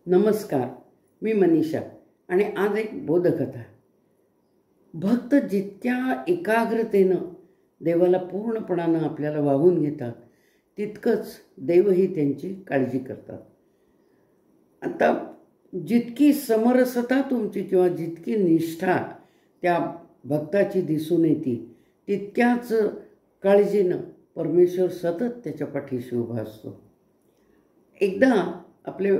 नमस्कार, मी मनीषा आणि आज एक बोधकथा। भक्त जितक्या एकाग्रतेनं देवाला पूर्णपणानं आपल्याला वाहून घेतात तितकंच देवही त्यांची काळजी करतात। आता जितकी समरसता तुमची किंवा जितकी निष्ठा त्या भक्ताची दिसून येते तितक्याच काळजीनं परमेश्वर सतत त्याच्या पाठीशी उभा असतो। एकदा आपले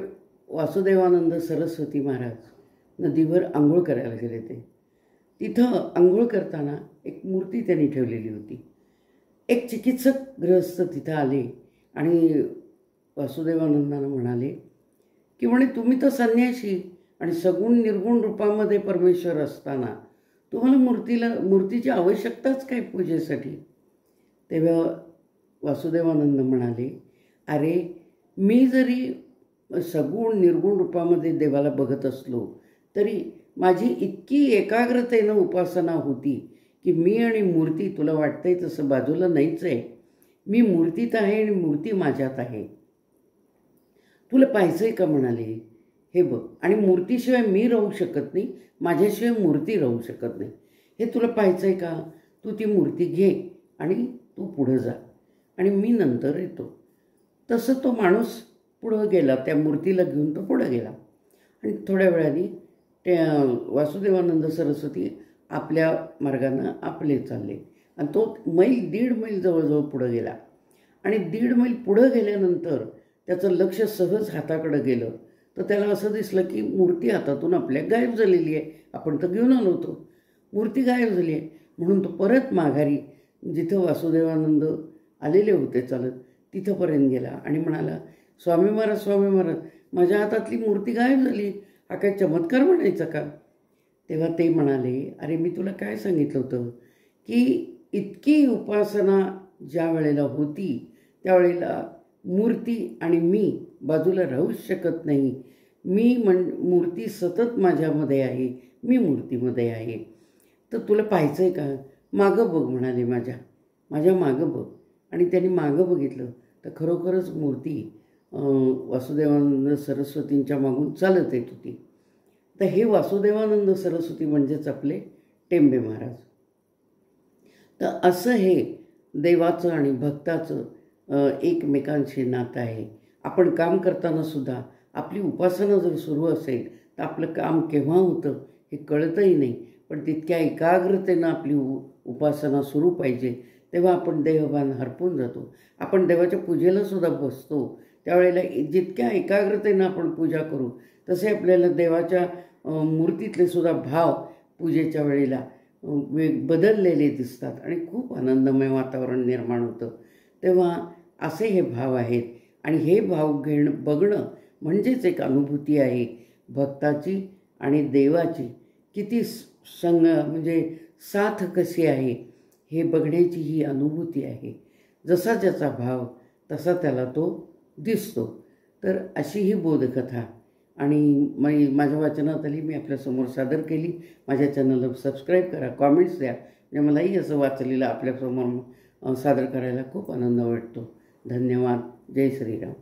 वासुदेवानंद सरस्वती महाराज नदीवर आंघोळ करायला गेले। तिथं आंघोळ करताना एक मूर्ती त्यांनी ठेवलेली होती। एक चिकित्सक गृहस्थ तिथं आले आणि वासुदेवानंदांना म्हणाले की म्हणे तुम्ही तर संन्यासी आणि सगुण निर्गुण रूपामध्ये परमेश्वर असताना तुम्हाला मूर्तीची आवश्यकताच काय पूजेसाठी? तेव्हा वासुदेवानंद म्हणाले, अरे मी जरी सगुण निर्गुण रूपामध्ये देवाला बघत असलो तरी माझी इतकी एकाग्रतेनं उपासना होती की मी आणि मूर्ती तुला वाटतंय तसं बाजूला नाहीच आहे। मी मूर्तीत आहे आणि मूर्ती माझ्यात आहे। तुला पाहायचंय का? म्हणाले, हे बघ, आणि मूर्तीशिवाय मी राहू शकत नाही, माझ्याशिवाय मूर्ती राहू शकत नाही। हे तुला पाहायचंय का? तू ती मूर्ती घे आणि तू पुढं जा आणि मी नंतर येतो। तसं तो माणूस पुढं गेला, त्या मूर्तीला घेऊन तो पुढं गेला आणि थोड्या वेळाने त्या वासुदेवानंद सरस्वती आपल्या मार्गानं आपले चालले आणि तो दीड मैल जवळजवळ पुढं गेला आणि 1.5 मैल पुढं गेल्यानंतर त्याचं लक्ष सहज हाताकडं गेलं तर त्याला असं दिसलं की मूर्ती हातातून आपल्या गायब झालेली आहे। आपण तर घेऊन आलो होतो, मूर्ती गायब झाली आहे। म्हणून तो परत माघारी जिथं वासुदेवानंद आलेले होते चालत तिथंपर्यंत गेला आणि म्हणाला, स्वामी महाराज, स्वामी महाराज, माझ्या हातातली मूर्ती गायब झाली, हा काय चमत्कार म्हणायचा का? तेव्हा ते म्हणाले, अरे मी तुला काय सांगितलं होतं की इतकी उपासना ज्या वेळेला होती त्यावेळेला मूर्ती आणि मी बाजूला राहूच शकत नाही। मूर्ती सतत माझ्यामध्ये आहे, मी मूर्तीमध्ये आहे। तर तुला पाहायचंय का? मागं बघ म्हणाले, माझ्या मागं बघ। आणि त्यांनी मागं बघितलं तर खरोखरच मूर्ती वासुदेवानंद सरस्वतींच्या मागून चालत येत होती। तर हे वासुदेवानंद सरस्वती म्हणजेच आपले टेंबे महाराज। तर असं हे देवाचं आणि भक्ताचं एकमेकांशी नातं आहे। आपण काम करताना सुद्धा आपली उपासना जर सुरू असेल तर आपलं काम केव्हा होतं हे कळतही नाही, पण तितक्या एकाग्रतेनं आपली उपासना सुरू पाहिजे, तेव्हा आपण देहभान हरपून जातो। आपण देवाच्या पूजेला सुद्धा बसतो त्यावेळेला जितक्या एकाग्रतेनं आपण पूजा करू तसे आपल्याला देवाच्या मूर्तीतले सुद्धा भाव पूजेच्या वेळेला बदललेले दिसतात आणि खूप आनंदमय वातावरण निर्माण होतं। तेव्हा असे हे भाव आहेत आणि हे भाव बघणं म्हणजेच एक अनुभूती आहे भक्ताची आणि देवाची। किती म्हणजे साथ कशी आहे हे बघण्याची ही अनुभूती आहे। जसा ज्याचा भाव तसा त्याला तो दिसतो। तर अशी ही बोधकथा आणि माझ्या वाचनातली मी आपल्यासमोर सादर केली। माझ्या चॅनलला सबस्क्राईब करा, कॉमेंट्स द्या, म्हणजे मलाही असं वाचलेलं आपल्यासमोर सादर करायला खूप आनंद वाटतो। धन्यवाद। जय श्रीराम।